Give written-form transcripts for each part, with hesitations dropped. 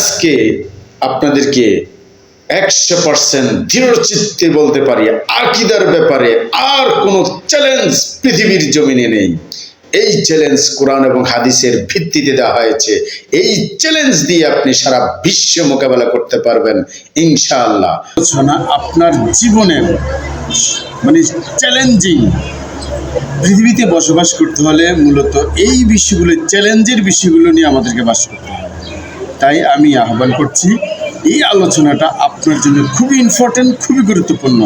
আজকে আপনাদেরকে 100% দৃঢ় চিত্তে বলতে পারি, আকীদার ব্যাপারে আর কোনো চ্যালেঞ্জ পৃথিবীর জমিনে নেই। এই চ্যালেঞ্জ কোরআন এবং হাদিসের ভিত্তিতে দেওয়া হয়েছে। এই চ্যালেঞ্জ দিয়ে আপনি সারা বিশ্ব মোকাবেলা করতে পারবেন ইনশাআল্লাহ। আপনার জীবনের মানে চ্যালেঞ্জিং পৃথিবীতে বসবাস করতে হলে মূলত এই বিষয়গুলো, চ্যালেঞ্জের বিষয়গুলো নিয়ে আমাদেরকে বাস করতে হবে। তাই আমি আহ্বান করছি, এই আলোচনাটা আপনার জন্য খুবই ইম্পর্টেন্ট, খুবই গুরুত্বপূর্ণ।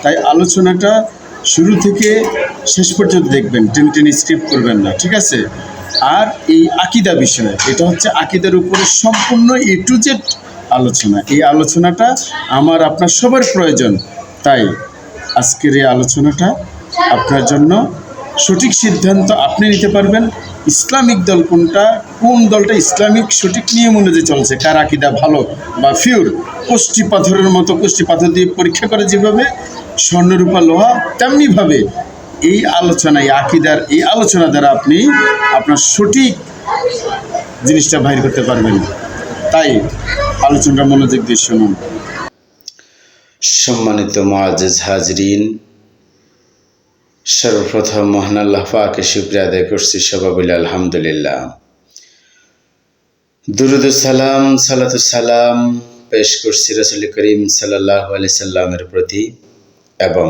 তাই আলোচনাটা শুরু থেকে শেষ পর্যন্ত দেখবেন, টেনে স্কিপ করবেন না, ঠিক আছে? আর এই আকীদা বিষয়, এটা হচ্ছে আকীদার উপরে সম্পূর্ণ A to Z আলোচনা। এই আলোচনাটা আমার আপনার সবার প্রয়োজন। তাই আজকের এই আলোচনাটা আপনার জন্য সঠিক সিদ্ধান্ত আপনি নিতে পারবেন। ইসলামিক দল কোনটা, কোন দলটা ইসলামিক সঠিক নিয়ম অনুযায়ী চলছে, কার আকীদা ভালো বা ফিউর, কষ্টি পাথরের মতো কষ্টি পাথর দিয়ে পরীক্ষা করে যেভাবে স্বর্ণরূপা লোহা, তেমনিভাবে এই আলোচনায় আকীদার এই আলোচনা দ্বারা আপনি আপনার সঠিক জিনিসটা বাইর করতে পারবেন। তাই আলোচনাটা মনোযোগ দিয়ে শুনুন। সম্মানিত মুআজ্জিজ হাজরিন, সর্বপ্রথম মহান আল্লাহ পাকে শুকরিয়া আদায় করছি, সবাই বলি আলহামদুলিল্লাহ। দুরুদ সালাম, সালাতু সালাম পেশ করছি রাসূল করিম সাল্লাল্লাহু আলাইহি সাল্লামের প্রতি এবং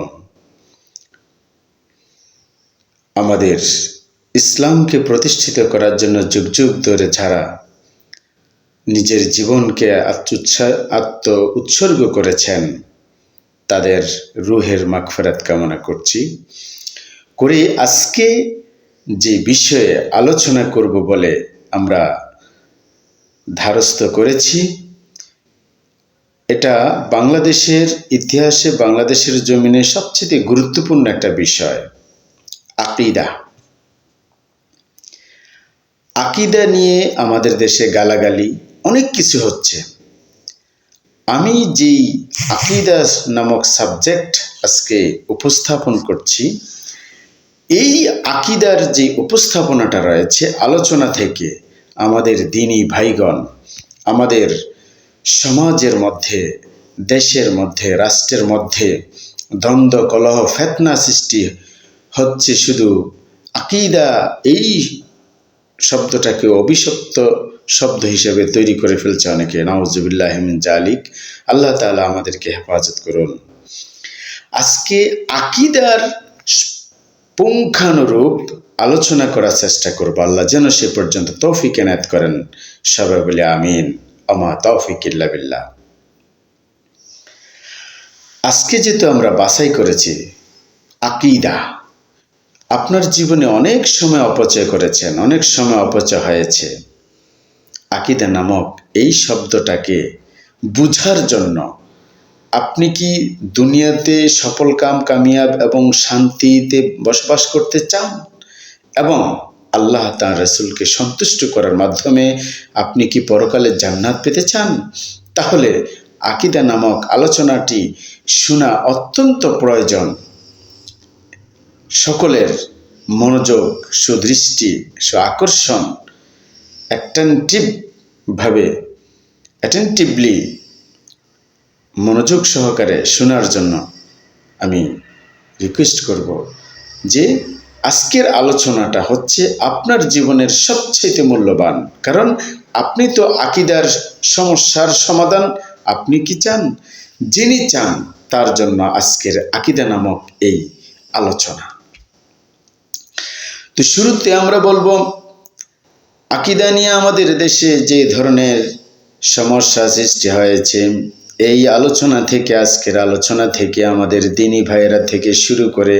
আমাদের ইসলামকে প্রতিষ্ঠিত করার জন্য যুগ যুগ ধরে যারা নিজের জীবনকে আত্ম উৎসর্গ করেছেন তাদের রুহের মাগফিরাত কামনা করছি। করে আজকে যে বিষয়ে আলোচনা করব বলে আমরা ধারস্থ করেছি, এটা বাংলাদেশের ইতিহাসে, বাংলাদেশের জমিনে সবচেয়ে গুরুত্বপূর্ণ একটা বিষয়, আকীদা। আকীদা নিয়ে আমাদের দেশে গালাগালি অনেক কিছু হচ্ছে। আমি যেই আকীদা নামক সাবজেক্ট আজকে উপস্থাপন করছি, এই আকীদার যে উপস্থাপনাটা রয়েছে আলোচনা থেকে আমাদের দ্বীনি ভাইগণ, আমাদের সমাজের মধ্যে, দেশের মধ্যে, রাষ্ট্রের মধ্যে দ্বন্দ্ব, কলহ, ফিতনা সৃষ্টি হচ্ছে শুধু আকীদা এই শব্দটাকে অভিশপ্ত শব্দ হিসেবে তৈরি করে ফেলছে অনেকে। নাউজুবিল্লাহি মিন জালিক। আল্লাহ তাআলা আমাদেরকে হেফাজত করুন। আজকে আকীদার পুঙ্খানুরূপ আলোচনা করার চেষ্টা করব। আল্লাহ যেন সে পর্যন্ত তৌফিক এনায়েত করেন। সবাই বলে আমিন। আমা তৌফিক ইল্লা বিল্লাহ। আজকে যেহেতু আমরা বাছাই করেছি আকীদা, আপনার জীবনে অনেক সময় অপচয় করেছেন, অনেক সময় অপচয় হয়েছে। আকীদা নামক এই শব্দটাকে বুঝার জন্য আপনি কি দুনিয়াতে সফল কামিয়াব এবং শান্তিতে বসবাস করতে চান এবং আল্লাহ তার রাসূলকে সন্তুষ্ট করার মাধ্যমে আপনি কি পরকালে জান্নাত পেতে চান? তাহলে আকীদা নামক আলোচনাটি শোনা অত্যন্ত প্রয়োজন। সকলের মনোযোগ, সুদৃষ্টি, আকর্ষণ অ্যাটেন্টিভলি মনোযোগ সহকারে শোনার জন্য আমি রিকোয়েস্ট করব যে আজকের আলোচনাটা হচ্ছে আপনার জীবনের সবচেয়ে মূল্যবান। কারণ আপনি তো আকীদার সমস্যার সমাধান আপনি কি চান? যিনি চান তার জন্য আজকের আকীদা নামক এই আলোচনা। তো শুরুতে আমরা বলবো আকীদা নিয়ে আমাদের দেশে যে ধরনের সমস্যা সৃষ্টি হয়েছে, এই আলোচনা থেকে, আজকের আলোচনা থেকে আমাদের দ্বীনি ভাইয়েরা থেকে শুরু করে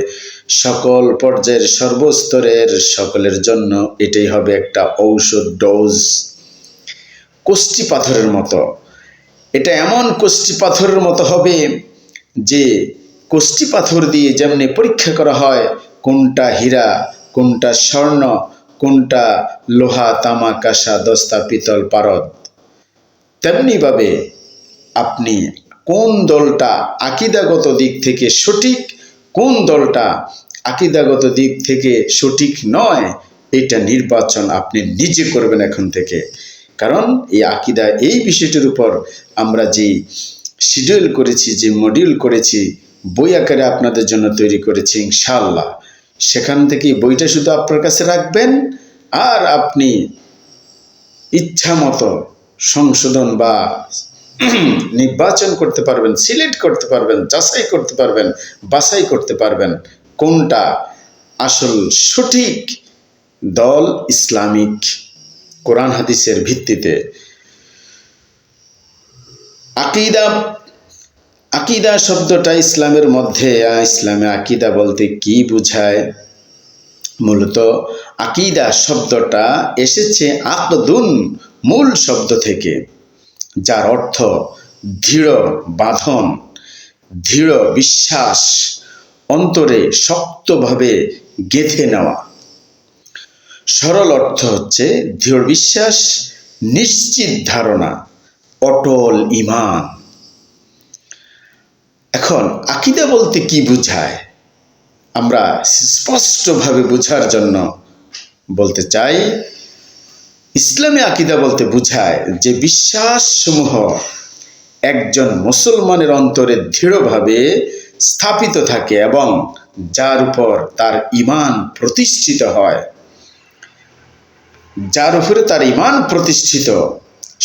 সকল পর্যায়ের সর্বস্তরের সকলের জন্য এটাই হবে একটা ঔষধ ডোজ। কষ্টি পাথরের মতো, এটা এমন কষ্টি পাথরের মতো হবে যে কষ্টি পাথর দিয়ে যেমনি পরীক্ষা করা হয় কোনটা হীরা, কোনটা স্বর্ণ, কোনটা লোহা, তামা, কাঁসা, দস্তা, পিতল, পারদ, তেমনিভাবে আপনি কোন দলটা আকীদাগত দিক থেকে সঠিক, কোন দলটা আকীদাগত দিক থেকে সঠিক নয়, এটা নির্বাচন আপনি নিজে করবেন এখন থেকে। কারণ এই আকিদা, এই বিষয়টির উপর আমরা যে শিডিউল করেছি, যে মডিউল করেছি, বই আকারে আপনাদের জন্য তৈরি করেছি ইনশাআল্লাহ, সেখান থেকে বইটা শুধু আপনার কাছে রাখবেন, আর আপনি ইচ্ছা মতো সংশোধন বা নির্বাচন করতে পারবেন, সিলেক্ট করতে পারবেন, যাচাই করতে পারবেন, বাছাই করতে পারবেন কোনটা আসল সঠিক দল ইসলামিক কোরআন হাদিসের ভিত্তিতে। আকিদা, আকিদা শব্দটা ইসলামের মধ্যে, ইসলামে আকিদা বলতে কি বোঝায়? মূলত আকিদা শব্দটা এসেছে আকদুন মূল শব্দ থেকে, যার অর্থ দৃঢ় বাঁধন, দৃঢ় বিশ্বাস, অন্তরে শক্তভাবে গেঁথে নেওয়া। সরল অর্থ হচ্ছে দৃঢ় বিশ্বাস, নিশ্চিত ধারণা, অটল ঈমান। এখন আকিদা বলতে কি বোঝায় আমরা স্পষ্টভাবে বোঝার জন্য বলতে চাই, ইসলামে আকিদা বলতে বোঝায় যে বিশ্বাসসমূহ একজন মুসলমানের অন্তরে দৃঢ়ভাবে স্থাপিত থাকে এবং যার উপর তার ঈমান প্রতিষ্ঠিত হয়। যার উপরে তার ঈমান প্রতিষ্ঠিত,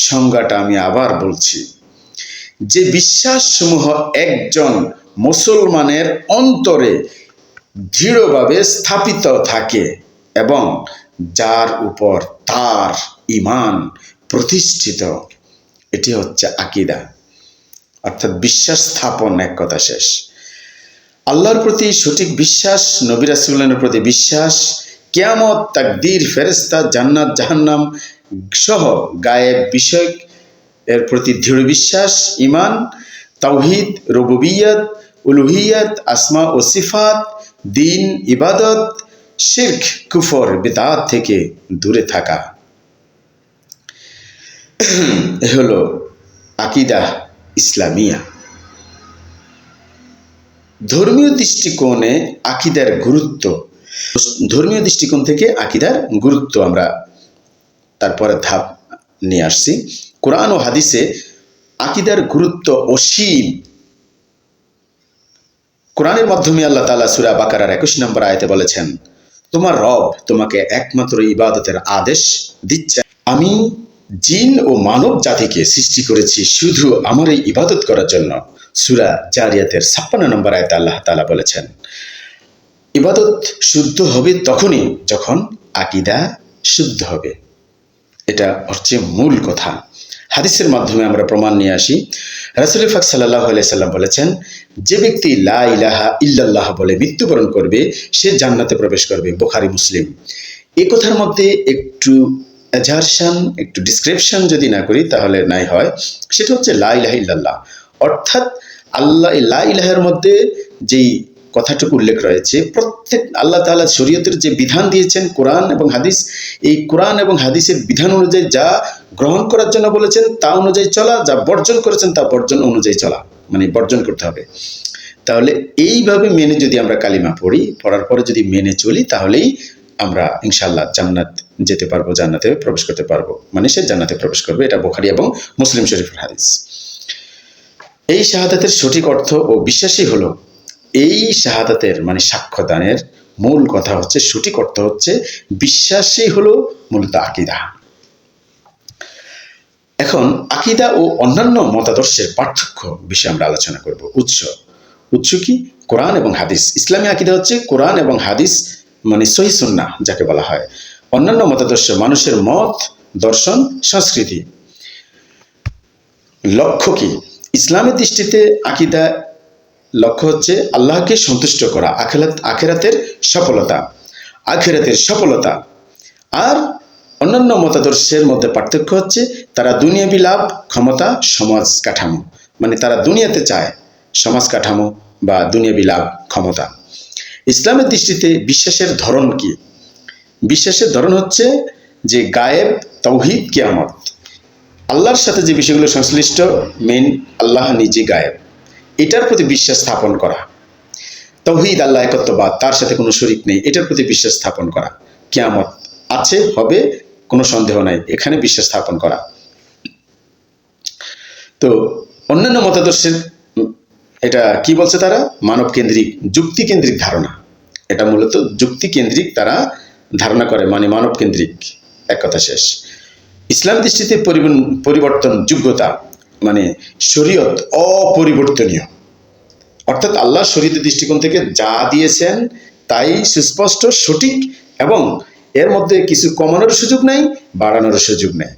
সংজ্ঞাটা আমি আবার বলছি, যে বিশ্বাসসমূহ একজন মুসলমানের অন্তরে দৃঢ়ভাবে স্থাপিত থাকে এবং যার উপর তার ঈমান প্রতিষ্ঠিত, এটি হচ্ছে আকিদা, অর্থাৎ বিশ্বাস স্থাপন, এক কথা শেষ। আল্লাহর প্রতি সঠিক বিশ্বাস, নবী রাসূলের প্রতি বিশ্বাস, কিয়ামত, তাকদীর, ফেরেশতা, জান্নাত, জাহান্নাম সহ গায়েব বিষয় এর প্রতি দৃঢ় বিশ্বাস, ঈমান, তাওহীদ, রুবুবিয়্যাত, উলুহিয়্যাত, আসমা ও সিফাত, দ্বীন, ইবাদত, শিরক, কুফর, বিদআত থেকে দূরে থাকা, এ হলো আকিদা ইসলামিয়া। ধর্মীয় দৃষ্টিকোণে আকিদার গুরুত্ব, ধর্মীয় দৃষ্টিকোণ থেকে আকিদার গুরুত্ব আমরা তারপরে ধাপ নিয়ে আসছি। কোরআন ও হাদিসে আকিদার গুরুত্ব অসীম। কোরআনের মাধ্যমে আল্লাহ তাআলা সূরা বাকারার 21 নম্বর আয়াতে বলেছেন, তোমার রব তোমাকে একমাত্র ইবাদতের আদেশ দিচ্ছে, আমি জিন ও মানব জাতিকে সৃষ্টি করেছি শুধু আমার এই ইবাদত করার জন্য। সূরা জারিয়াতের 56 নম্বর আয়াতে আল্লাহ তাআলা বলেছেন, ইবাদত শুদ্ধ হবে তখনই যখন আকিদা শুদ্ধ হবে। এটা হচ্ছে মূল কথা। হাদিসের মাধ্যমে আমরা প্রমাণ নিয়ে আসি। রাসূল পাক সাল্লাল্লাহু আলাইহি সাল্লাম বলেছেন, যে ব্যক্তি লা ইলাহা ইল্লাল্লাহ বলে মৃত্যুবরণ করবে সে জান্নাতে প্রবেশ করবে। বুখারী, মুসলিম। এই কথার মধ্যে একটু অ্যাজারশন, একটু ডিসক্রিপশন যদি না করি তাহলে নাই হয়। সেটা হচ্ছে লা ইলাহা ইল্লাল্লাহ, অর্থাৎ আল্লাহ, লা ইলাহার মধ্যে যেই কথাটুকু উল্লেখ রয়েছে, প্রত্যেক আল্লাহ তাআলা শরীয়তের যে বিধান দিয়েছেন কোরআন এবং হাদিস, এই কোরআন এবং হাদিসের বিধান অনুযায়ী যা গ্রহণ করার জন্য বলেছেন তা অনুযায়ী চলা, যা বর্জন করেছেন তা বর্জন অনুযায়ী চলা, মানে বর্জন করতে হবে। তাহলে এইভাবে মেনে যদি আমরা কালিমা পড়ি, পড়ার পরে যদি মেনে চলি, তাহলেই আমরা ইনশাআল্লাহ জান্নাত যেতে পারবো, জান্নাতে প্রবেশ করতে পারবো, মানে সে জান্নাতে প্রবেশ করবে। এটা বুখারী এবং মুসলিম শরীফের হাদিস। এই শাহাদাতের সঠিক অর্থ ও বিশ্বাসই হলো, এই শাহাদাতের মানে সাক্ষ্যদানের মূল কথা হচ্ছে, সঠিক অর্থ হচ্ছে বিশ্বাসই হলো মূলত আকিদা। এখন আকিদা ও অন্যান্য মতাদর্শের পার্থক্য বিষয়ে আমরা আলোচনা করব। উৎস কি? কোরআন এবং হাদিস। ইসলামী আকিদা হচ্ছে কোরআন এবং হাদিস, মানে সহিহ সুন্নাহ যাকে বলা হয়। অন্যান্য মতাদর্শ মানুষের মত, দর্শন, সংস্কৃতি। লক্ষ্য কি? ইসলামের দৃষ্টিতে আকিদা লক্ষ্য হচ্ছে আল্লাহকে সন্তুষ্ট করা, আখিরাতের সফলতা। আর অন্যান্য মতাদর্শের মধ্যে পার্থক্য হচ্ছে তারা দুনিয়াবি লাভ, ক্ষমতা, সমাজ কাঠামো, মানে তারা দুনিয়াতে চায় সমাজ কাঠামো বা দুনিয়াবি লাভ, ক্ষমতা। ইসলামের দৃষ্টিতে বিশ্বাসের ধরন কি? বিশ্বাসের ধরন হচ্ছে যে গায়েব, তাওহীদ, কিয়ামত, আল্লাহর সাথে যে বিষয়গুলো সংশ্লিষ্ট, মেন আল্লাহ নিজে গায়েব, এটার প্রতি বিশ্বাস স্থাপন করা। তাওহীদ, আল্লাহ একত্ববাদ, তার সাথে কোনো শরীক নেই, এটার প্রতি বিশ্বাস স্থাপন করা। কিয়ামত আছে, হবে, কোনো সন্দেহ নাই, এখানে বিশ্বাস স্থাপন করা। তো অন্যান্য মতাদর্শের এটা কি বলছে, তারা মানব কেন্দ্রিক, যুক্তি কেন্দ্রিক ধারণা। এটা মূলত যুক্তি কেন্দ্রিক তারা ধারণা করে, মানে মানব কেন্দ্রিক, এক কথা শেষ। ইসলাম দৃষ্টিতে পরিবর্তন যোগ্যতা, মানে শরীয়ত অপরিবর্তনীয়, অর্থাৎ আল্লাহ শরীয়তের দৃষ্টিকোণ থেকে যা দিয়েছেন তাই সুস্পষ্ট, সঠিক, এবং এর মধ্যে কিছু কমানোর সুযোগ নাই, বাড়ানোর সুযোগ নেই।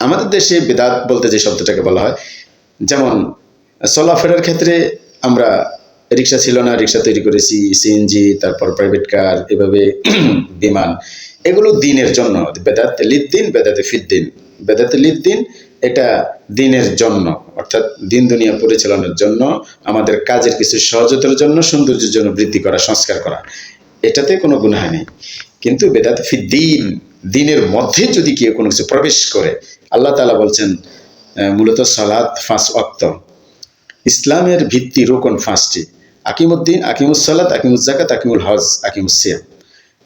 আমাদের দেশে বেদাত বলতে যে শব্দটাকে বলা হয়, যেমন চলাফেরার ক্ষেত্রে আমরা রিক্সা ছিল না, রিক্সা তৈরি করেছি, সিএনজি, তারপর প্রাইভেট কার, এভাবে বিমান, এগুলো দিনের জন্য। বেদাতে লিদ্দিন, বেদাতে ফিদ্দিন। বেদাতে লিদ্দিন এটা দিনের জন্য, অর্থাৎ দিন দুনিয়া পরিচালনার জন্য, আমাদের কাজের কিছু সহজতার জন্য, সৌন্দর্যের জন্য বৃদ্ধি করা, সংস্কার করা, এটাতে কোনো গুনাহ নেই। কিন্তু বেদাতে ফিদ্দিন, দিনের মধ্যে যদি কেউ কোনো কিছু প্রবেশ করে, আল্লাহ তাআলা বলছেন মূলত সালাত 5 ওয়াক্ত, ইসলামের ভিত্তি রোকন 5টি, আকিমুদ্দিন, আকিমুস সালাত, আকিমুজ যাকাত, আকিমুল হজ, আকিমুস সিয়াম।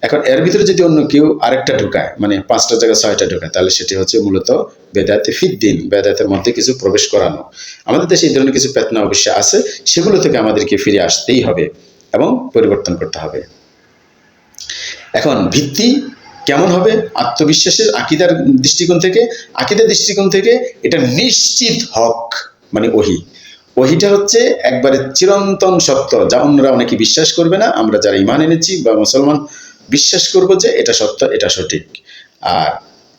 এখন এর ভিতরে যদি অন্য কেউ আরেকটা ঢোকায়, মানে 5টার জায়গায় 6টা ঢোকায়, তাহলে সেটি হচ্ছে মূলত বেদাতে ফিদ্দিন, বেদাতের মধ্যে কিছু প্রবেশ করানো। আমাদের দেশে এই ধরনের কিছু ফিতনা অবশ্যই আছে, সেগুলো থেকে আমাদেরকে ফিরে আসতেই হবে এবং পরিবর্তন করতে হবে। এখন ভিত্তি কেমন হবে? আত্মবিশ্বাসের, আকিদার দৃষ্টিকোণ থেকে, আকিদার দৃষ্টিকোণ থেকে এটা নিশ্চিত হক, মানে ওহী। ওহীটা হচ্ছে একবারে চিরন্তন সত্য, যা অন্যরা অনেকে বিশ্বাস করবে না, আমরা যারা ঈমান এনেছি বা মুসলমান বিশ্বাস করব যে এটা সত্য, এটা সঠিক। আর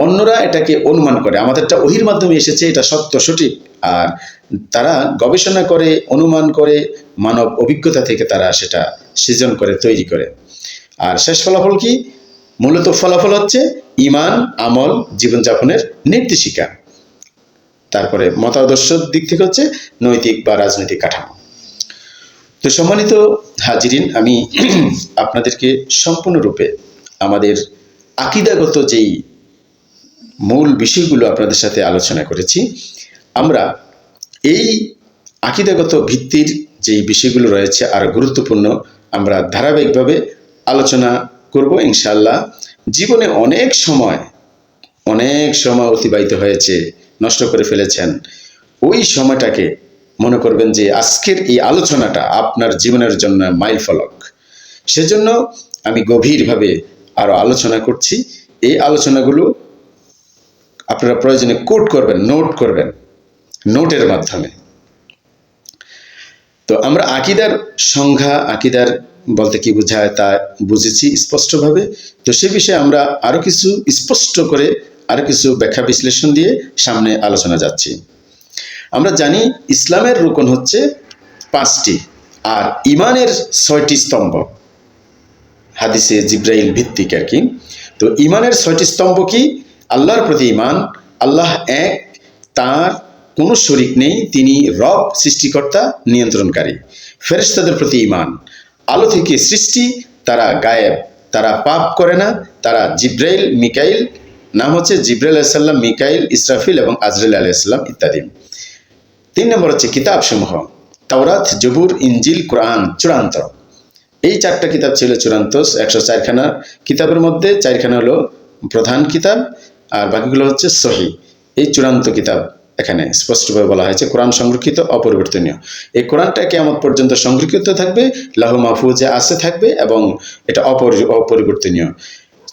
অন্যরা এটাকে অনুমান করে, আমাদেরটা ওহীর মাধ্যমে এসেছে, এটা সত্য, সঠিক। আর তারা গবেষণা করে, অনুমান করে, মানব অভিজ্ঞতা থেকে তারা সেটা সৃজন করে, তৈরি করে। আর শেষ ফলাফল কি? মূলত ফলাফল হচ্ছে ঈমান, আমল, জীবনযাপনের নির্দেশিকা। তারপরে মতাদর্শের দিক থেকে হচ্ছে নৈতিক বা রাজনৈতিক কাঠামো। তো সম্মানিত হাজিরিন, আমি আপনাদেরকে সম্পূর্ণরূপে আমাদের আকীদাগত যেই মূল বিষয়গুলো আপনাদের সাথে আলোচনা করেছি, আমরা এই আকীদাগত ভিত্তির যেই বিষয়গুলো রয়েছে আর গুরুত্বপূর্ণ, আমরা ধারাবাহিকভাবে আলোচনা করব ইনশাআল্লাহ। জীবনে অনেক সময় অতিবাহিত হয়েছে, নষ্ট করে ফেলেছেন, ওই সময়টাকে মনে করবেন যে আজকের এই আলোচনাটা আপনার জীবনের জন্য মাইল ফলক। সেজন্য আমি গভীরভাবে আরো আলোচনা করছি। এই আলোচনাগুলো আপনারা প্রয়োজনে কোট করবেন, নোট করবেন, নোটের মাধ্যমে। তো আমরা আকীদার সংজ্ঞা, আকীদার বলতে কি বোঝায় তা বুঝেছি স্পষ্টভাবে। তো সে বিষয়ে আমরা আরো কিছু স্পষ্ট করে, আরো কিছু ব্যাখ্যা বিশ্লেষণ দিয়ে সামনে আলোচনা যাচ্ছি। আমরা জানি ইসলামের রুকন হচ্ছে 5টি, আর ঈমানের 6টি স্তম্ভ, হাদিসে জিব্রাইল ভিত্তিক আর কি। তো ঈমানের 6টি স্তম্ভ কি? আল্লাহর প্রতি ঈমান, আল্লাহ এক, তার কোনো শরীক নেই, তিনি রব, সৃষ্টিকর্তা, নিয়ন্ত্রণকারী। ফেরেশতাদের প্রতি ঈমান, আলো থেকে সৃষ্টি, তারা গায়েব, তারা পাপ করে না, তারা জিব্রাইল, মিকাইল, নাম হচ্ছে জিব্রাইল আলাইহিস সালাম, মিকাইল, ইসরাফিল এবং আজরাইল আলাইহিস সালাম ইত্যাদি। 3 নম্বর হচ্ছে কিতাবসমূহ, তাওরাত, জবুর, ইনজিল, কোরআন চূড়ান্ত। এই 4টা কিতাব ছিল চূড়ান্ত। 104খানা কিতাবের মধ্যে 4খানা হলো প্রধান কিতাব, আর বাকিগুলো হচ্ছে সহি। এই চূড়ান্ত কিতাব এখানে স্পষ্টভাবে বলা হয়েছে। কোরআন সংরক্ষিত, অপরিবর্তনীয়। এই কোরআনটা কিয়ামত পর্যন্ত সংরক্ষিত থাকবে, লাহু মাহফুজে আছে থাকবে, এবং এটা অপরিবর্তনীয়।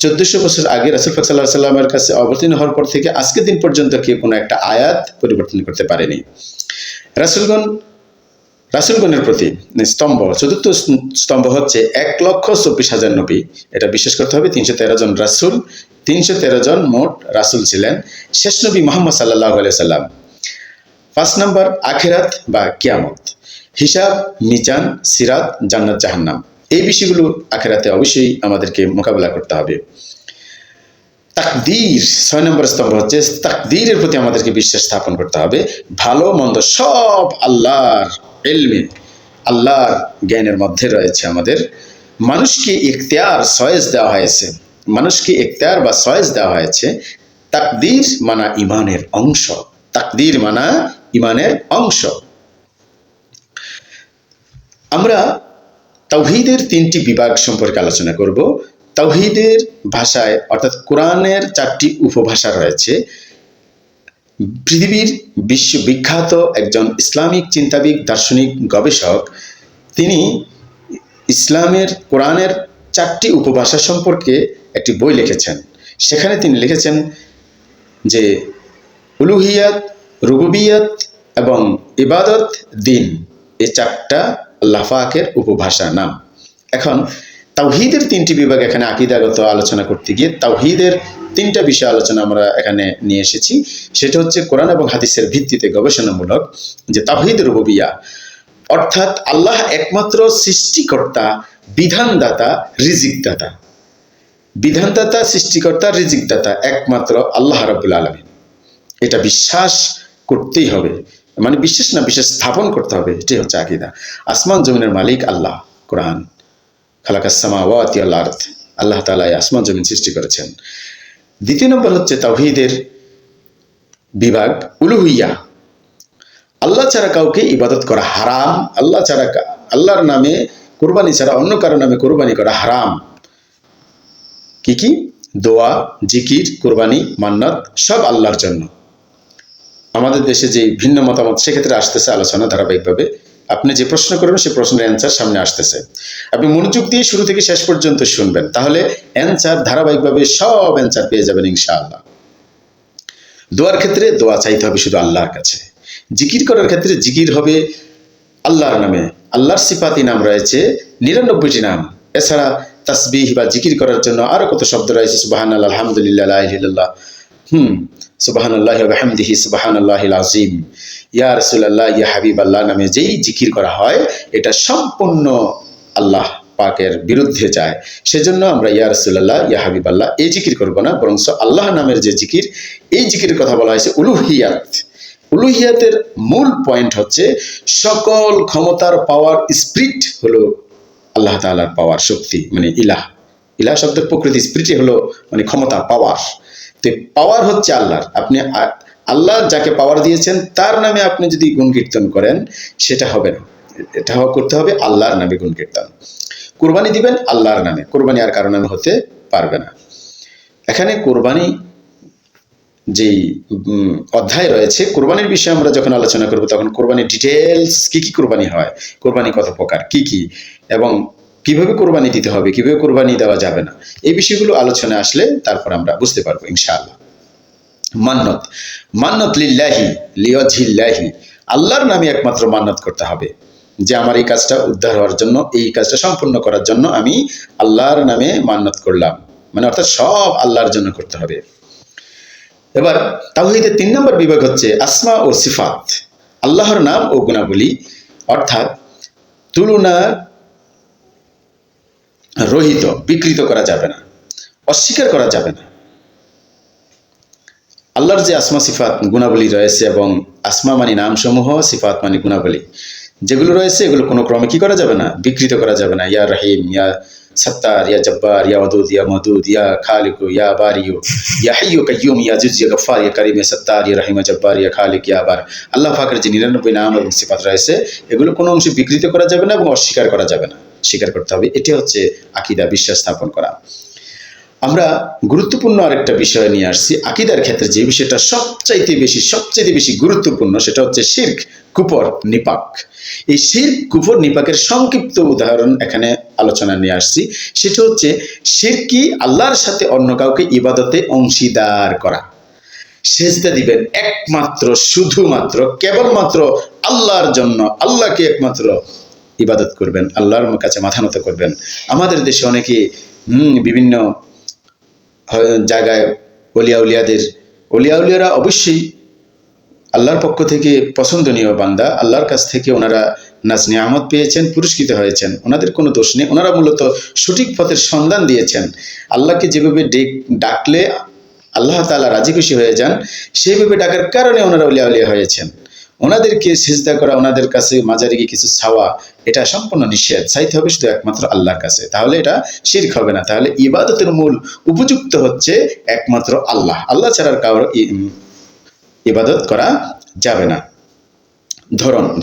1400 বছর আগে রাসূল সাল্লাল্লাহু আলাইহি ওয়াসাল্লামের কাছে অবতীর্ণ হওয়ার পর থেকে আজকের দিন পর্যন্ত কেউ কোনো একটা আয়াত পরিবর্তন করতে পারেনি। রাসূলগণের প্রতি স্তম্ভ, চতুর্থ স্তম্ভ হচ্ছে 1,24,000 নবী। এটা বিশ্বাস করতে হবে। 313 জন রাসূল, 313 জন মোট রাসূল ছিলেন। শেষ নবী মুহাম্মদ সাল্লাল্লাহু আলাইহি সাল্লাম। 5 নম্বর আখিরাত বা কিয়ামত, হিসাব, মিজান, সিরাত, জান্নাত, জাহান্নাম। এই বিষয়গুলো আখিরাতে অবশ্যই আমাদেরকে মোকাবেলা করতে হবে। তাকদীর, 6 নম্বর স্তম্ভ হচ্ছে তাকদীরের প্রতি আমাদেরকে বিশ্বাস স্থাপন করতে হবে। ভালো মন্দ সব আল্লাহর ইলমে, আল্লাহর জ্ঞানের মধ্যে রয়েছে। আমাদের মানুষকে ইখতিয়ার, চয়েস দেওয়া হয়েছে, মানুষকে ইখতিয়ার বা চয়েস দেওয়া হয়েছে। তাকদীর মানা ঈমানের অংশ, তাকদীর মানা ঈমানের অংশ। আমরা তাওহীদের 3টি বিভাগ সম্পর্কে আলোচনা করব। তাওহীদের ভাষায় অর্থাৎ কোরআনের 4টি উপভাষা রয়েছে। পৃথিবীর বিশ্ববিখ্যাত একজন ইসলামিক চিন্তাবিদ, দার্শনিক, গবেষক, তিনি ইসলামের কোরআনের 4টি উপভাষা সম্পর্কে একটি বই লিখেছেন। সেখানে তিনি লিখেছেন যে উলুহিয়াত, রুবুবিয়াত এবং ইবাদত, দিন, এই 4টা আল্লাহ পাকের উপভাষার নাম। এখন তাওহীদের 3টি বিভাগ, এখানে আকীদাগত আলোচনা করতে গিয়ে তাওহীদের 3টা বিষয় আলোচনা আমরা এখানে নিয়ে এসেছি। সেটা হচ্ছে কোরআন এবং হাদিসের ভিত্তিতে গবেষণামূলক যে তাওহীদ রুবুবিয়া, অর্থাৎ আল্লাহ একমাত্র সৃষ্টিকর্তা, বিধানদাতা, রিজিকদাতা। বিধানদাতা, সৃষ্টিকর্তা, রিজিকদাতা একমাত্র আল্লাহ রাব্বুল আলামিন। এটা বিশ্বাস করতেই হবে, মানে বিশ্বাস না, বিশ্বাস স্থাপন করতে হবে। এটাই হচ্ছে আকীদা। আসমান জমিনের মালিক আল্লাহ। কোরআন, খালাকাস সামাওয়াতি ওয়াল আরদ, আল্লাহ তাআলা আসমান জমিন সৃষ্টি করেছেন। দ্বিতীয় নম্বর হচ্ছে তাওহীদের বিভাগ উলুহিয়া, আল্লাহ ছাড়া কাউকে ইবাদত করা হারাম। আল্লাহ ছাড়া, আল্লাহর নামে কুরবানি ছাড়া অন্য কারো নামে কুরবানি করা হারাম। কি কি? দোয়া, জিকির, কুরবানি, মান্নাত সব আল্লাহর জন্য। আমাদের দেশে যে ভিন্ন মতামত, সেক্ষেত্রে আসতেছে আলোচনা ধারাবাহিকভাবে। আপনি যে প্রশ্ন করবেন সেই প্রশ্নের অ্যান্সার সামনে আসতেছে। আপনি মনোযোগ দিয়ে শুরু থেকে শেষ পর্যন্ত শুনবেন, তাহলে অ্যান্সার ধারাবাহিকভাবে সব অ্যান্সার পেয়ে যাবেন ইনশাআল্লাহ। দোয়ার ক্ষেত্রে দোয়া চাইতে হবে শুধু আল্লাহর কাছে। জিকির করার ক্ষেত্রে জিকির হবে আল্লাহর নামে। আল্লাহর সিফাতি নাম রয়েছে 99টি নাম। এছাড়া তাসবিহ বা জিকির করার জন্য আরো কত শব্দ রয়েছে, সুবহানাল্লাহ, আলহামদুলিল্লাহ, লা ইলাহা ইল্লাল্লাহ, সুবহানাল্লাহি ওয়া বিহামদিহি, সুবহানাল্লাহিল আযীম, ইয়া রাসূলুল্লাহ, ইয়া হাবিবাল্লাহ নামে যেই জিকির করা হয়, এটা সম্পূর্ণ আল্লাহ পাকের বিরুদ্ধে যায়। সেজন্য আমরা ইয়া রাসূলুল্লাহ, ইয়া হাবিবাল্লাহ এই জিকির করব না, বরং আল্লাহ নামের যে জিকির, এই জিকিরের কথা বলা হয়েছে উলুহিয়াত। উলুহিয়াতের মূল পয়েন্ট হচ্ছে সকল ক্ষমতার পাওয়ার, স্পিরিট হলো আল্লাহ তাআলার পাওয়ার, শক্তি, মানে ইলাহ। ইলাহ শব্দের প্রকৃতি, স্পিরিট হলো মানে ক্ষমতা, পাওয়ার। তো পাওয়ার হচ্ছে আল্লাহর। আপনি আল্লাহ যাকে পাওয়ার দিয়েছেন তার নামে আপনি যদি গুণ কীর্তন করেন, সেটা হবে না। এটা করতে হবে আল্লাহর নামে গুণ কীর্তন। কুরবানি দিবেন আল্লাহর নামে, কুরবানি আর কারো নামে হতে পারবে না। এখানে কুরবানি যেই অধ্যায় রয়েছে, কোরবানির বিষয়ে আমরা যখন আলোচনা করব, তখন কোরবানির ডিটেলস, কি কি কোরবানি হয়, কোরবানি কত প্রকার, কি কি, এবং কিভাবে কোরবানি দিতে হবে, কিভাবে কোরবানি দেওয়া যাবে না, এই বিষয়গুলো আলোচনা আসলে তারপর আমরা বুঝতে পারবো ইনশাআল্লাহ। মান্নত, মান্নত লিল্লাহি লিওয়াজহিল্লাহি, আল্লাহর নামে একমাত্র মান্নত করতে হবে যে আমার এই কাজটা উদ্ধার হওয়ার জন্য, এই কাজটা সম্পূর্ণ করার জন্য আমি আল্লাহর নামে মান্নত করলাম, মানে অর্থাৎ সব আল্লাহর জন্য করতে হবে। এবার তাওহীদের 3 নম্বর বিভাগ হচ্ছে আসমা ও সিফাত, আল্লাহর নাম ও গুণাবলী, অর্থাৎ তুলনা রহিত, বিকৃত করা যাবে না, অস্বীকার করা যাবে না। আল্লাহর যে আসমা সিফাত গুণাবলী রয়েছে, এবং আসমা মানে নামসমূহ, সিফাত মানে গুণাবলী যেগুলো রয়েছে, এগুলো কোনো ক্রমে কি করা যাবে না, বিকৃত করা যাবে না। ইয়া রহিম, ইয়া সত্তার, ইয়া জব্বার, ইয়া ওয়াদুদ, ইয়া মাদুদ, ইয়া খালিক, ইয়া বারিউ, ইয়া হাইয়্যু কাইয়্যুম, ইয়া আজিজ, ইয়া গফফার, ইয়া কারীম, ইয়া সত্তার, ইয়া রহিম, ইয়া জব্বার, ইয়া খালিক, ইয়া বার। আল্লাহ পাকের যে 99 নাম এবং সিফাত রয়েছে, এগুলো কোনো অংশে বিকৃত করা যাবে না এবং অস্বীকার করা যাবে না, স্বীকার করতে হবে। এটি হচ্ছে আকীদা, বিশ্বাস স্থাপন করা। আমরা গুরুত্বপূর্ণ আরেকটা বিষয় নিয়ে আসছি আকীদার ক্ষেত্রে, যে বিষয়টা সবচাইতে বেশি গুরুত্বপূর্ণ, সেটা হচ্ছে শিরক, কুফর, নিপাক। এই শিরক, কুফর, নিপাকের সংক্ষিপ্ত উদাহরণ এখানে আলোচনা নিয়ে আসছি। সেটা হচ্ছে শিরকি, আল্লাহর সাথে অন্য কাউকে ইবাদতে অংশীদার করা। সেজদা দিবেন একমাত্র, শুধুমাত্র, কেবলমাত্র আল্লাহর জন্য, আল্লাহকে একমাত্র ইবাদত করবেন, আল্লাহর কাছে মাথা নত করবেন। আমাদের দেশে অনেকে বিভিন্ন জায়গায় অলিয়ারা অবশ্যই আল্লাহর পক্ষ থেকে পছন্দনীয় বান্দা, আল্লাহর কাছ থেকে ওনারা নাজ নিয়ামত পেয়েছেন, পুরস্কৃত হয়েছেন, ওনাদের কোনো দোষ নেই। ওনারা মূলত সঠিক পথের সন্ধান দিয়েছেন। আল্লাহকে যেভাবে ডাকলে আল্লাহ তাআলা রাজি খুশি হয়ে যান, সেইভাবে ডাকার কারণে ওনারা অলিয়া হয়েছেন। ওনাদেরকে সিজদা করা, ওনাদের কাছে মাজারে গিয়ে কিছু চাওয়া, এটা সম্পূর্ণ নিষেধ। চাইতে হবে শুধু একমাত্র আল্লাহর কাছে, তাহলে এটা শিরক হবে না। তাহলে ইবাদতের মূল উপযুক্ত হচ্ছে একমাত্র আল্লাহ, আল্লাহ ছাড়া কারো ইবাদত করা যাবে না।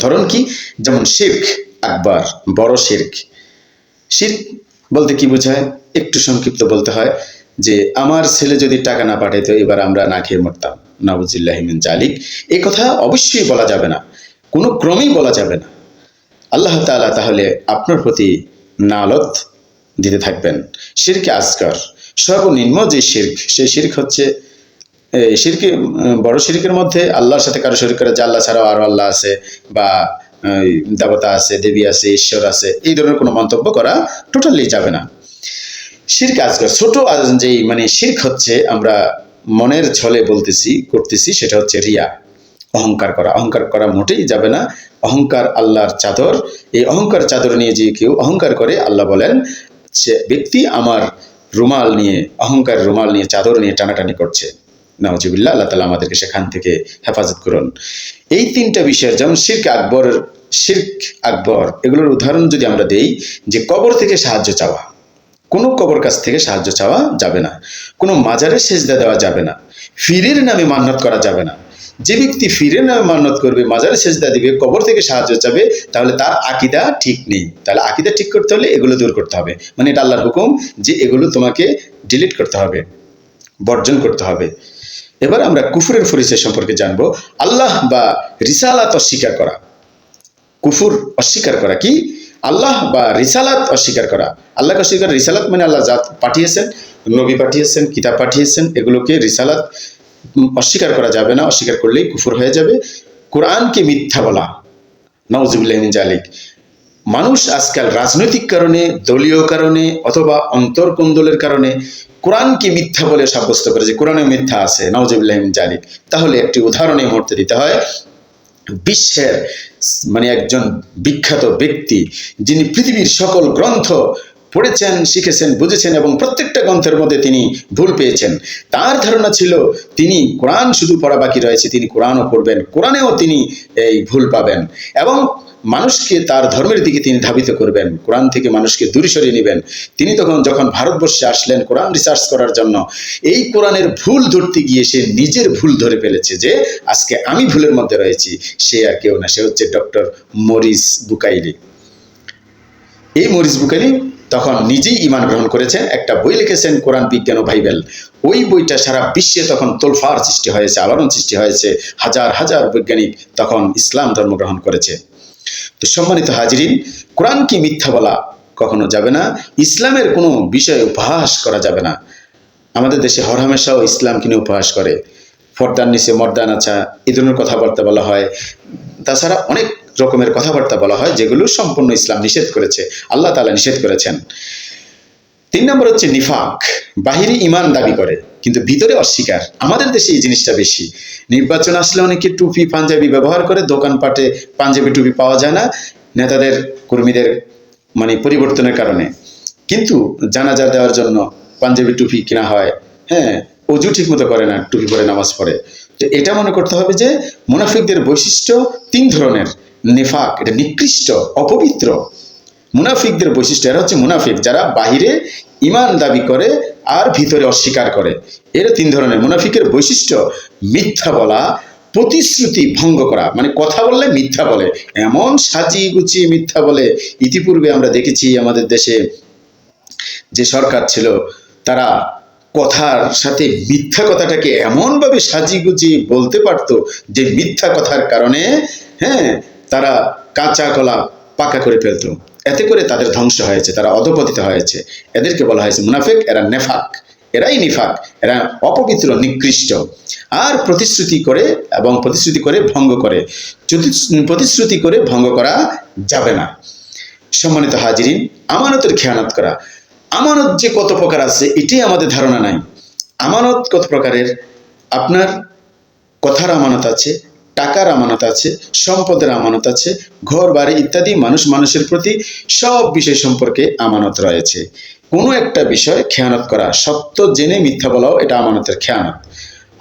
ধরন কি? যেমন শিরক আকবার, বড় শিরক। শিরক বলতে কি বোঝায়? একটু সংক্ষিপ্ত বলতে হয় যে আমার ছেলে যদি টাকা না পাঠাইতো এবার আমরা না খেয়ে মরতাম, নাউজুবিল্লাহি মিন জালিক। এই কথা অবশ্যই বলা যাবে না, কোনো ক্রমেই বলা যাবে না। আল্লাহ তাআলা তাহলে আপনার প্রতি নালত দিতে থাকবেন। শিরকে আসগর, সর্বনিম্ন যে শিরক, সেই শিরক হচ্ছে শিরকে বড় শিরকের মধ্যে আল্লাহর সাথে কারো শরীক করে, যে আল্লাহ ছাড়াও আরো আল্লাহ আছে বা দেবতা আছে, দেবী আছে, ঈশ্বর আছে, এই ধরনের কোনো মন্তব্য করা টোটালি যাবে না। শিরক আসগর, ছোট যেই মানে শিরক হচ্ছে, আমরা মনের ছলে বলতেছি করতেছি, সেটা হচ্ছে রিয়া, অহংকার করা। অহংকার করা মোটেই যাবে না। অহংকার আল্লাহর চাদর। এই অহংকার চাদর নিয়ে যে কেউ অহংকার করে, আল্লাহ বলেন সে ব্যক্তি আমার রুমাল নিয়ে, অহংকার রুমাল নিয়ে, চাদর নিয়ে টানাটানি করছে। নাউজুবিল্লাহ, আল্লাহ তাআলা আমাদেরকে সেখান থেকে হেফাজত করুন। এই তিনটা বিষয়ের, যেমন শিরক আকবর, শিরক আকবর, এগুলোর উদাহরণ যদি আমরা দেই, যে কবর থেকে সাহায্য চাওয়া, কোনো কবর কাছ থেকে সাহায্য চাওয়া যাবে না, কোনো মাজারে সেজদা দেওয়া যাবে না, ফিরের নামে মান্নত করা যাবে না। যে ব্যক্তি ফিরের নামে মান্নত করবে, মাজারে সেজদা দিবে, কবর থেকে সাহায্য চাবে, তাহলে তার আকীদা ঠিক নেই। তাহলে আকীদা ঠিক করতে হলে এগুলো দূর করতে হবে, মানে এটা আল্লাহর হুকুম যে এগুলো তোমাকে ডিলিট করতে হবে, বর্জন করতে হবে। এবার আমরা কুফরের পরিচয় সম্পর্কে জানবো। আল্লাহ বা রিসালাত অস্বীকার করা। কুফর অস্বীকার করা কি? আল্লাহ বা রিসালাত অস্বীকার করা। আল্লাহকে অস্বীকার, রিসালাত মানে আল্লাহ যা পাঠিয়েছেন, নবী পাঠিয়েছেন, কিতাব পাঠিয়েছেন, এগুলোকে রিসালাত অস্বীকার করা যাবে না। অস্বীকার করলেই কুফর হয়ে যাবে। কোরআনকে মিথ্যা বলা, নাউজুবিল্লাহি মিন জালিক। মানুষ আজকাল রাজনৈতিক কারণে, দলীয় কারণে অথবা অন্তর্কোন্দলের কারণে কোরআনকে মিথ্যা বলে সাব্যস্ত করে, যে কোরআনে মিথ্যা আছে, নাউজুবিল্লাহি মিন জালিক। তাহলে একটি উদাহরণ এই মুহূর্তে দিতে হয়। বিশ্বের মানে একজন বিখ্যাত ব্যক্তি, যিনি পৃথিবীর সকল গ্রন্থ পড়েছেন, শিখেছেন, বুঝেছেন এবং প্রত্যেকটা গ্রন্থের মধ্যে তিনি ভুল পেয়েছেন। তার ধারণা ছিল তিনি কোরআন শুধু পড়া বাকি রয়েছে, তিনি কোরআনও পড়বেন, কোরআনেও তিনি এই ভুল পাবেন এবং মানুষকে তার ধর্মের দিকে তিনি ধাবিত করবেন, কোরআন থেকে মানুষকে দূরে সরিয়ে নেবেন। তিনি যখন ভারতবর্ষে আসলেন কোরআন রিসার্চ করার জন্য, এই কোরআনের ভুল ধরতে গিয়ে সে নিজের ভুল ধরে ফেলেছে, যে আজকে আমি ভুলের মধ্যে রয়েছি, সে আর কেউ না, সে হচ্ছে ডক্টর মরিস বুকাইলি। এই মরিস বুকাইলি তখন নিজেই ঈমান গ্রহণ করেছেন, একটা বই লিখেছেন কোরআন বিজ্ঞান ও বাইবেল। ওই বইটা সারা বিশ্বে তখন তোলফাড় সৃষ্টি হয়েছে, আলোড়ন সৃষ্টি হয়েছে, হাজার হাজার বৈজ্ঞানিক তখন ইসলাম ধর্ম গ্রহণ করেছে। তো সম্মানিত হাজিরিন, কোরআনকে মিথ্যা বলা কখনো যাবে না। ইসলামের কোনো বিষয়ে উপহাস করা যাবে না। আমাদের দেশে হরহামেশাও ইসলামকে নিয়ে উপহাস করে, পর্দার নিচে মর্দান আছা, এই ধরনের কথাবার্তা বলা হয়। তাছাড়া অনেক রকমের কথাবার্তা বলা হয়, যেগুলো সম্পূর্ণ ইসলাম নিষেধ করেছে, আল্লাহ তাআলা নিষেধ করেছেন। 3 নম্বর হচ্ছে নিফাক, বাহিরে ঈমান দাবি করে কিন্তু ভিতরে অস্বীকার। আমাদের দেশে এই জিনিসটা বেশি। নির্বাচন আসলে অনেকে টুপি পাঞ্জাবি ব্যবহার করে, দোকানপাটে পাঞ্জাবি টুপি পাওয়া যায় না নেতাদের কর্মীদের মানে পরিবর্তনের কারণে, কিন্তু জানাজা দেওয়ার জন্য পাঞ্জাবি টুপি কেনা হয়। হ্যাঁ, অজু ঠিক মতো করে না, টুপি পরে নামাজ পড়ে। তো এটা মনে করতে হবে যে মুনাফিকদের বৈশিষ্ট্য 3 ধরনের। নিফাক, এটা নিকৃষ্ট, অপবিত্র। মুনাফিকদের বৈশিষ্ট্য, এরা হচ্ছে মুনাফিক, যারা বাহিরে ঈমান দাবি করে আর ভিতরে অস্বীকার করে। এরা 3 ধরনের। মুনাফিকের বৈশিষ্ট্য মিথ্যা বলা, প্রতিশ্রুতি ভঙ্গ করা, মানে কথা বললে মিথ্যা বলে, এমন সাজিয়ে গুছিয়ে মিথ্যা বলে। ইতিপূর্বে আমরা দেখেছি আমাদের দেশে যে সরকার ছিল, তারা কথার সাথে মিথ্যা কথাটাকে এমনভাবে সাজিয়ে গুছিয়ে বলতে পারত যে মিথ্যা কথার কারণে হ্যাঁ তারা কাঁচা কলা পাকা করে ফেলত। এতে করে তাদের ধ্বংস হয়েছে, তারা অধপতিত হয়েছে। এদেরকে বলা হয়েছে মুনাফিক, এরা নেফাক, এরাই নিফাক, এরা অপবিত্র, নিকৃষ্ট। আর প্রতিশ্রুতি করে এবং প্রতিশ্রুতি করে ভঙ্গ করে, প্রতিশ্রুতি করে ভঙ্গ করা যাবে না। সম্মানিত হাজিরিন, আমানতের খেয়ানত করা। আমানত যে কত প্রকার আছে এটি আমাদের ধারণা নাই। আমানত কত প্রকারের? আপনার কথার আমানত আছে, টাকার আমানত আছে, সম্পদের আমানত আছে, ঘর বাড়ি ইত্যাদি মানুষের প্রতি সব বিষয় সম্পর্কে আমানত রয়েছে। কোনো একটা বিষয় খেয়ানত করা, সত্য জেনে মিথ্যা বলাও এটা আমানতের খেয়ানত।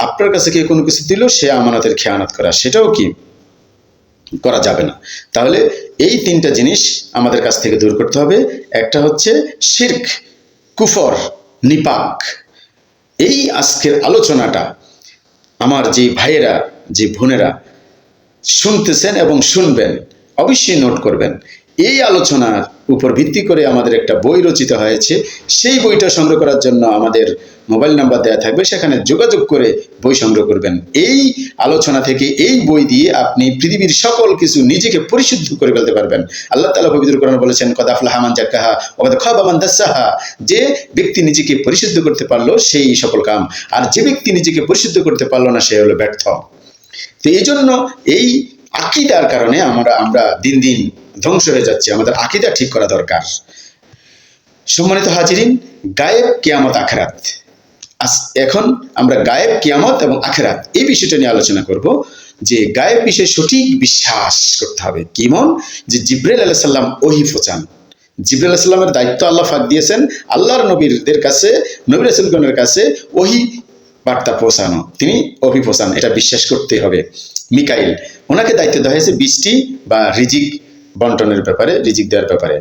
আপনার কাছে কেউ কোনো কিছু দিল, সে আমানতের খেয়ানত করা, সেটাও কি করা যাবে না। তাহলে এই 3টা জিনিস আমাদের কাছ থেকে দূর করতে হবে। একটা হচ্ছে শিরক, কুফর, নিপাক। এই আজকের আলোচনাটা আমার যে ভাইয়েরা, যে বোনেরা শুনতেছেন এবং শুনবেন, অবশ্যই নোট করবেন। এই আলোচনার উপর ভিত্তি করে আমাদের একটা বই রচিত হয়েছে। সেই বইটা সংগ্রহ করার জন্য আমাদের মোবাইল নাম্বার দেওয়া থাকবে, সেখানে যোগাযোগ করে বই সংগ্রহ করবেন। এই আলোচনা থেকে, এই বই দিয়ে আপনি পৃথিবীর সকল কিছু নিজেকে পরিশুদ্ধ করে ফেলতে পারবেন। আল্লাহ তাআলা পবিত্র কোরআনে বলেছেন, কদ আফলাহা মান যাক্কাহা ওয়া কদ খাবা মান দাসসাহা। যে ব্যক্তি নিজেকে পরিশুদ্ধ করতে পারলো সেই সফল কাম, আর যে ব্যক্তি নিজেকে পরিশুদ্ধ করতে পারলো না সে হলো ব্যর্থ। তো এই জন্য এই আকীদার কারণে আমরা দিন দিন ধ্বংস হয়ে যাচ্ছে। আমাদের আকীদা ঠিক করা দরকার। সম্মানিত হাজিরিন, গায়েব, কিয়ামত, আখিরাত। এখন আমরা গায়েব, কিয়ামত এবং আখিরাত এই বিষয়টা নিয়ে আলোচনা করব। যে গায়েব বিষয়ে সঠিক বিশ্বাস করতে হবে। কেমন? যে জিবরাইল আলাইহিস সালাম ওহী পৌঁছান। জিবরাইল আলাইহিস সালামের দায়িত্ব আল্লাহ পাক দিয়েছেন আল্লাহর নবীদের কাছে, নবী রাসূলগণের কাছে ওহী বার্তা পৌঁছানো। তিনি ওহী পৌঁছান, এটা বিশ্বাস করতে হবে। মিকাইল, ওনাকে দায়িত্ব দেওয়া হয়েছে বৃষ্টি বা রিজিক বন্টনের ব্যাপারে, রিজিক দেওয়ার ব্যাপারে।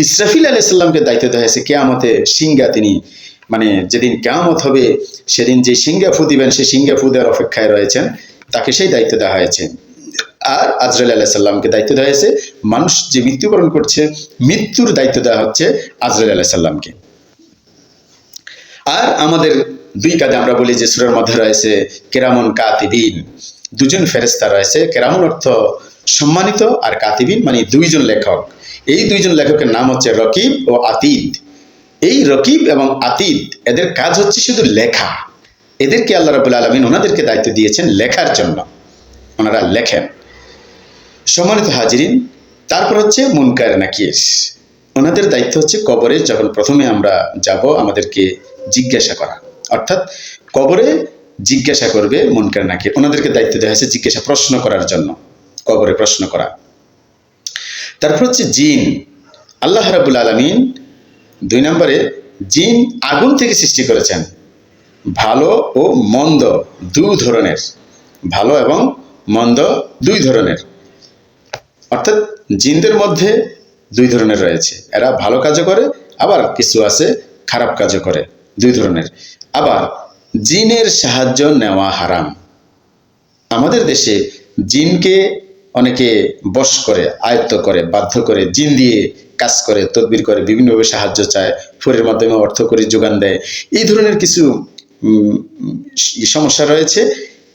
ইসরাফিল আলাইহিস সালামকে দায়িত্ব দেওয়া হয়েছে কিয়ামতে সিংহা, তিনি মানে যেদিন কিয়ামত হবে সেদিন যে সিংহা ফু দিবেন, সেই সিংহা ফু দেওয়ার অপেক্ষায় রয়েছেন, তাকে সেই দায়িত্ব দেওয়া হয়েছে। আর আজরাইল আলাইহিস সালামকে দায়িত্ব দেওয়া হয়েছে মানুষ যে মৃত্যুবরণ করছে, মৃত্যুর দায়িত্ব দেওয়া হচ্ছে আজরাইল আলাইহিস সালামকে। আর আমাদের দুই কাজে আমরা বলি যে সূরার মধ্যে রয়েছে কিরামুন কাতিবিন, দুজন ফেরেশতা রয়েছে। কিরামুন অর্থ সম্মানিত, আর কাতিবিন মানে দুইজন লেখক। এই দুইজন লেখকের নাম হচ্ছে রকিব ও আতীদ। এই রকিব এবং আতীদ এদের কাজ হচ্ছে শুধু লেখা। এদেরকে আল্লাহ রাব্বুল আলামিন ওনাদেরকে দায়িত্ব দিয়েছেন লেখার জন্য, ওনারা লেখেন। সম্মানিত হাজিরিন, তারপর হচ্ছে মুনকার নাকির। ওনাদের দায়িত্ব হচ্ছে কবরে যখন প্রথমে আমরা যাব আমাদেরকে জিজ্ঞাসা করা, অর্থাৎ কবরে জিজ্ঞাসা করবে মুনকার নাকির। ওনাদেরকে দায়িত্ব দেওয়া হয়েছে জিজ্ঞাসা প্রশ্ন করার জন্য, কবরে প্রশ্ন করা। তারপর হচ্ছে জিন। আল্লাহ রাব্বুল আলামিন 2 নম্বরে জিন আগুন থেকে সৃষ্টি করেছেন। ভালো ও মন্দ 2 ধরনের, ভালো এবং মন্দ 2 ধরনের। অর্থাৎ জিনদের মধ্যে 2 ধরনের রয়েছে, এরা ভালো কাজও করে, আবার কিছু আছে খারাপ কাজও করে, 2 ধরনের। আবার জিনের সাহায্য নেওয়া হারাম। আমাদের দেশে জিনকে অনেকে বশ করে, আয়ত্ত করে, বাধ্য করে, জিন দিয়ে কাজ করে, তদবির করে, বিভিন্নভাবে সাহায্য চায়, ফুরের মাধ্যমে অর্থ করে যোগান দেয়। এই ধরনের কিছু সমস্যা রয়েছে,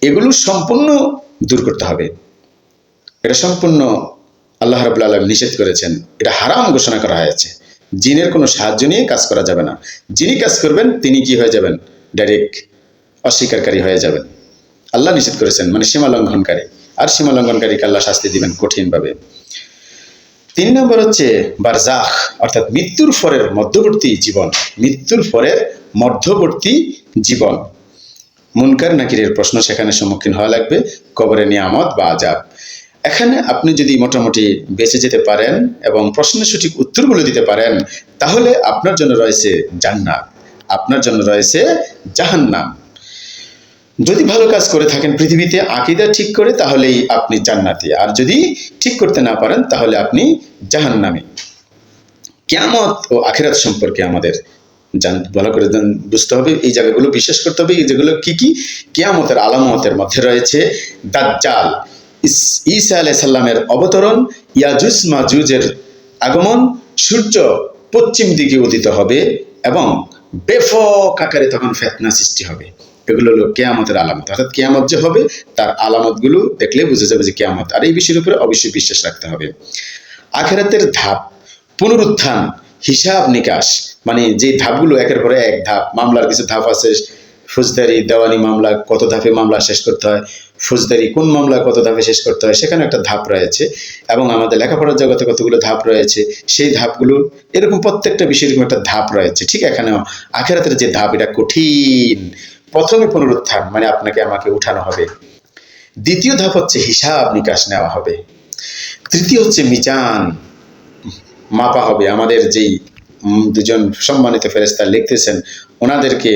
এগুলো সম্পূর্ণ দূর করতে হবে। এটা সম্পূর্ণ আল্লাহ রাব্বুল আলামিন নিষেধ করেছেন, এটা হারাম ঘোষণা করা হয়েছে। জিনের কোনো সাহায্য নিয়ে কাজ করা যাবে না। যিনি কাজ করবেন তিনি কি হয়ে যাবেন? ডাইরেক্ট অস্বীকারী হয়ে যাবেন। আল্লাহ নিষেধ করেছেন, মানে সীমা লঙ্ঘনকারী। আর সীমা লঙ্ঘনকারীকে আল্লাহ শাস্তি দিবেন কঠিনভাবে। 3 নম্বর হচ্ছে বারজাখ, অর্থাৎ মৃত্যুর পরের মধ্যবর্তী জীবন। মৃত্যুর পরের মধ্যবর্তী জীবন। মুনকার নাকিরের প্রশ্ন সেখানে সম্মুখীন হওয়া লাগবে, কবরে নিয়ামত বা আযাব। এখানে আপনি যদি মোটামুটি বেঁচে যেতে পারেন এবং প্রশ্নের সঠিক উত্তরগুলো দিতে পারেন, তাহলে আপনার জন্য রয়েছে জান্নাত, আপনার জন্য রয়েছে জাহান্নাম। যদি ভালো কাজ করে থাকেন পৃথিবীতে আকীদা ঠিক করে, তাহলেই আপনি জান্নাতি। আর যদি ঠিক করতে না পারেন তাহলে আপনি জাহান্নামী। কিয়ামত ও আখিরাত সম্পর্কে আমাদের ভালো করে বুঝতে হবে, এই জায়গাগুলো বিশ্বাস করতে হবে। এই যেগুলো কি কি? কিয়ামতের আলামতের মধ্যে রয়েছে দাজ্জাল, ঈসা আলাইহিস সালামের অবতরণ, ইয়াজুজ মাজুজের আগমন, সূর্য পশ্চিম দিকে উদিত হবে এবং ব্যাপক আকারে তখন ফিতনা সৃষ্টি হবে। এগুলো হলো কিয়ামতের আলামত। অর্থাৎ কিয়ামত যে হবে তার আলামতগুলো দেখলে বোঝা যাবে যে কিয়ামত। আর এই বিষয়ের উপরে অবশ্যই বিশ্বাস রাখতে হবে। আখিরাতের ধাপ, পুনরুত্থান, হিসাব নিকাশ, মানে যে ধাপগুলো একের পরে এক ধাপ। মামলার কিছু ধাপ আছে, ফৌজদারি দেওয়ানি মামলা কত ধাপে মামলা শেষ করতে হয়, ফৌজদারি কোন মামলা কত ধাপে শেষ করতে হয়, সেখানে একটা ধাপ রয়েছে। এবং আমাদের লেখাপড়ার জগতে কতগুলো ধাপ রয়েছে, সেই ধাপগুলো এরকম প্রত্যেকটা বিষয়ের এরকম একটা ধাপ রয়েছে। ঠিক এখানেও আখিরাতের যে ধাপ, এটা কঠিন। প্রথমে পুনরুত্থান, মানে আপনাকে আমাকে উঠানো হবে। দ্বিতীয় ধাপ হচ্ছে হিসাব নিকাশ নেওয়া হবে। তৃতীয় হচ্ছে মিজান, মাপা হবে। আমাদের যেই 2জন সম্মানিত ফেরেশতা লিখতেছেন, ওনাদেরকে,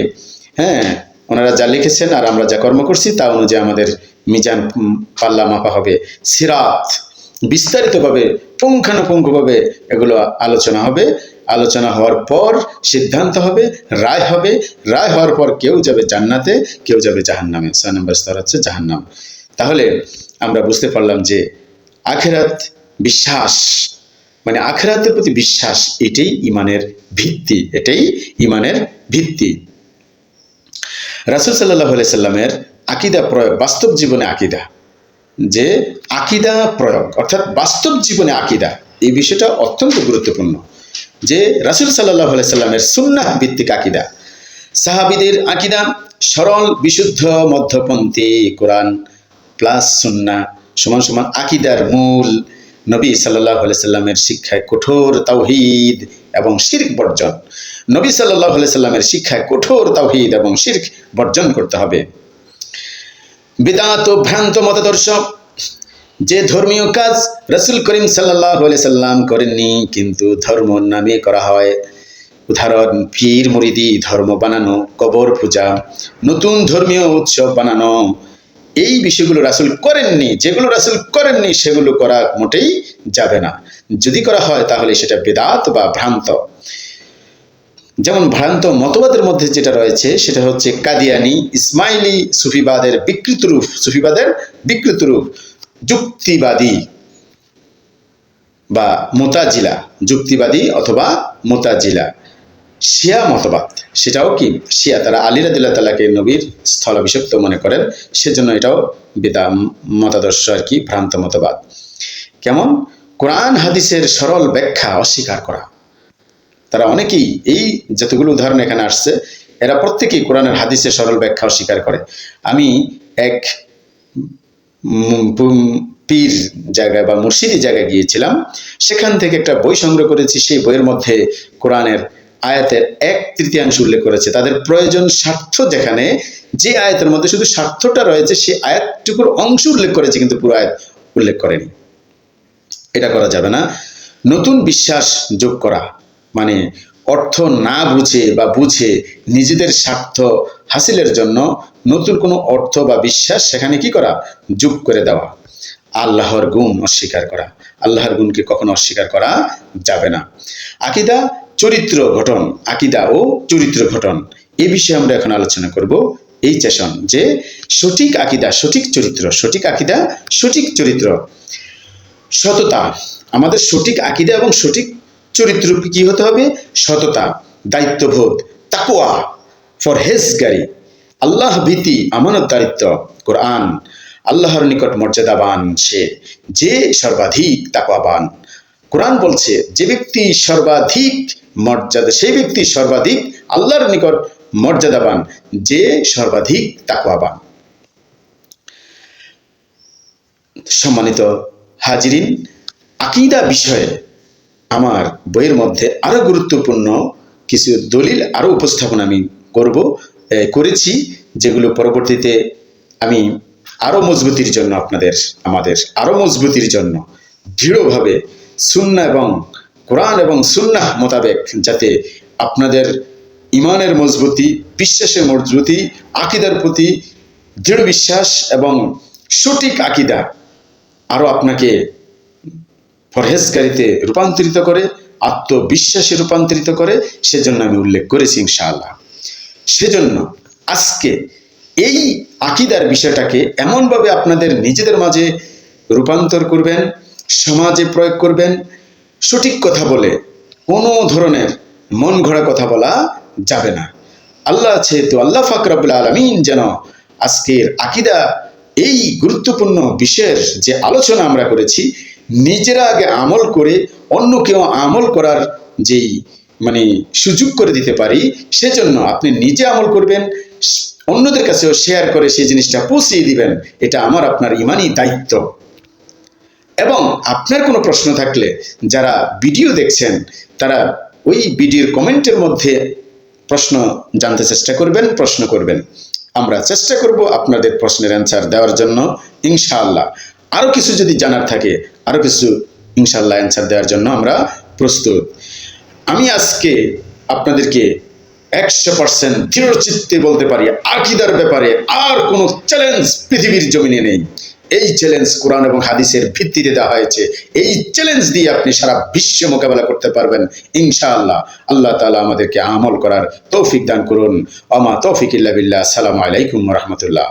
ওনারা যা লিখেছেন আর আমরা যা কর্ম করছি তা অনুযায়ী আমাদের মিজান পাল্লা মাপা হবে। সিরাত, বিস্তারিতভাবে পুঙ্খানুপুঙ্খভাবে এগুলো আলোচনা হবে। আলোচনা হওয়ার পর সিদ্ধান্ত হবে, রায় হবে। রায় হওয়ার পর কেউ যাবে জান্নাতে, কেউ যাবে জাহান্নামে। 6 নম্বর স্তর হচ্ছে জাহান্নাম। তাহলে আমরা বুঝতে পারলাম যে আখিরাত বিশ্বাস, মানে আখিরাতের প্রতি বিশ্বাস, এটাই ইমানের ভিত্তি, এটাই ইমানের ভিত্তি। রাসূল সাল্লাল্লাহু আলাইহি সাল্লামের আকীদা প্রয়োগ, বাস্তব জীবনে আকীদা, যে আকীদা প্রয়োগ অর্থাৎ বাস্তব জীবনে আকীদা, এই বিষয়টা অত্যন্ত গুরুত্বপূর্ণ। যে রাসূল সাল্লাল্লাহু আলাইহি সাল্লামের সুন্নাহ ভিত্তিক আকীদা, সাহাবীদের আকীদা সরল বিশুদ্ধ মধ্যপন্থী, কোরআন প্লাস সুন্নাহ সমান সমান আকীদার মূল। নবী সাল্লাল্লাহু আলাইহি সাল্লামের শিক্ষায় কঠোর তাওহীদ এবং শিরক বর্জন, নবী সাল্লাল্লাহু আলাইহি সাল্লামের শিক্ষায় কঠোর তাওহীদ এবং শিরক বর্জন করতে হবে। বিদআত ও ভ্রান্ত মতাদর্শ, যে ধর্মীয় কাজ রাসূল করিম সাল্লাল্লাহু আলাইহি সাল্লাম করেননি কিন্তু ধর্ম নামে করা হয়, উদাহরণ পীর মুরিদি ধর্ম বানানো, কবর পূজা, নতুন ধর্মীয় উৎসব বানানো, এই বিষয়গুলো রাসূল করেননি। যেগুলো রাসূল করেননি সেগুলো করা মোটেই যাবে না। যদি করা হয় তাহলে সেটা বিদআত বা ভ্রান্ত। যেমন ভ্রান্ত মতবাদের মধ্যে যেটা রয়েছে সেটা হচ্ছে কাদিয়ানি, ইসমাইলি সুফিবাদের বিকৃত রূপ, সুফিবাদের বিকৃত রূপ, যুক্তিবাদী বা মুতাজিলা, যুক্তিবাদী অথবা মুতাজিলা, শিয়া মতবাদ, সেটাও কি শিয়া, তারা আলী রাদিয়াল্লাহু তাআলাকে নবীর স্থলাভিষিক্ত মনে করেন, সেজন্য এটাও বেদা মতাদর্শ আর কি, ভ্রান্ত মতবাদ। কেমন? কোরআন হাদিসের সরল ব্যাখ্যা অস্বীকার করা। তারা অনেকেই, এই যতগুলো উদাহরণ এখানে আসছে, এরা প্রত্যেকেই কোরআনের হাদিসের সরল ব্যাখ্যা অস্বীকার করে। আমি এক পীর জায়গায় বা মুর্শিদি জায়গায় গিয়েছিলাম, সেখান থেকে একটা বই সংগ্রহ করেছি। সেই বইয়ের মধ্যে কোরআনের আয়াতের 1/3 উল্লেখ করেছে। তাদের প্রয়োজন স্বার্থ, যেখানে যে আয়াতের মধ্যে শুধু স্বার্থটা রয়েছে সেই আয়াতটুকুর অংশ উল্লেখ করেছে কিন্তু পুরো আয়াত উল্লেখ করেনি। এটা করা যাবে না। নতুন বিশ্বাস যোগ করা মানে অর্থ না বুঝে বা বুঝে নিজেদের স্বার্থ হাসিলের জন্য নতুন কোনো অর্থ বা বিশ্বাস সেখানে কি করা, যোগ করে দেওয়া। আল্লাহর গুণ অস্বীকার করা, আল্লাহর গুণকে কখনো অস্বীকার করা যাবে না। আকীদা চরিত্র গঠন, আকীদা ও চরিত্র গঠন, এই বিষয়ে আমরা এখন আলোচনা করব এই সেশন। যে সঠিক আকীদা, সঠিক চরিত্র, সঠিক আকীদা সঠিক চরিত্র, সততা। আমাদের সঠিক আকীদা এবং সঠিক চরিত্র কি হতে হবে? সততা, দায়িত্ববোধ, তাকওয়া, পরহেজগারি, আল্লাহ ভীতি, আমানতদারিত্ব। কোরআন, আল্লাহর নিকট মর্যাদাবান সে যে সর্বাধিক তাকওয়াবান। কোরআন বলছে যে ব্যক্তি সর্বাধিক মর্যাদা, সেই ব্যক্তি সর্বাধিক আল্লাহর নিকট মর্যাদাবান, যে সর্বাধিক তাকওয়াবান। সম্মানিত হাজিরিন, আকীদা বিষয়ে আমার বইয়ের মধ্যে আরো গুরুত্বপূর্ণ কিছু দলিল আরো উপস্থাপন আমি করেছি, যেগুলো পরবর্তীতে আমি আরো মজবুতির জন্য আমাদের আরো মজবুতির জন্য দৃঢ়ভাবে সুন্নাহ এবং কোরআন এবং সুন্নাহ মোতাবেক, যাতে আপনাদের ইমানের মজবুতি, বিশ্বাসের মজবুতি, আকীদার প্রতি দৃঢ় বিশ্বাস এবং সঠিক আকীদা আরো আপনাকে পরহেজগারিতে রূপান্তরিত করে, আত্মবিশ্বাসে রূপান্তরিত করে, সেজন্য আমি উল্লেখ করেছি ইনশাআল্লাহ। সেজন্য আজকে এই আকীদার বিষয়টাকে এমনভাবে আপনাদের নিজেদের মাঝে রূপান্তর করবেন, সমাজে প্রয়োগ করবেন, সঠিক কথা বলে কোনো ধরনের মন গড়া কথা বলা যাবে না। আল্লাহ আছে তো আল্লাহ পাক রব্বুল আলামিন যেন আজকের আকীদা, এই গুরুত্বপূর্ণ বিষয়ের যে আলোচনা আমরা করেছি, নিজেরা আগে আমল করে অন্য কেউ আমল করার যেই সুযোগ করে দিতে পারি, সেজন্য আপনি নিজে আমল করবেন, অন্যদের কাছেও শেয়ার করে সেই জিনিসটা পৌঁছিয়ে দিবেন। এটা আমার আপনার ইমানি দায়িত্ব। এবং আপনার কোনো প্রশ্ন থাকলে যারা ভিডিও দেখছেন, তারা ওই ভিডিওর কমেন্টের মধ্যে প্রশ্ন জানতে চেষ্টা করবেন, প্রশ্ন করবেন। আমরা চেষ্টা করব আপনাদের প্রশ্নের অ্যান্সার দেওয়ার জন্য ইনশাআল্লাহ। আরো কিছু যদি জানার থাকে, আরো কিছু ইনশাআল্লাহ অ্যান্সার দেওয়ার জন্য আমরা প্রস্তুত। আমি আজকে আপনাদেরকে 100% দৃঢ় চিত্তে বলতে পারি, আকীদার ব্যাপারে আর কোনো চ্যালেঞ্জ পৃথিবীর জমিনে নেই। এই চ্যালেঞ্জ কোরআন এবং হাদিসের ভিত্তিতে দেওয়া হয়েছে। এই চ্যালেঞ্জ দিয়ে আপনি সারা বিশ্ব মোকাবেলা করতে পারবেন ইনশাআল্লাহ। আল্লাহ তাআলা আমাদেরকে আমল করার তৌফিক দান করুন। ওমা তৌফিক ইল্লা বিল্লাহ। আসসালামু আলাইকুম ওয়া রাহমাতুল্লাহ।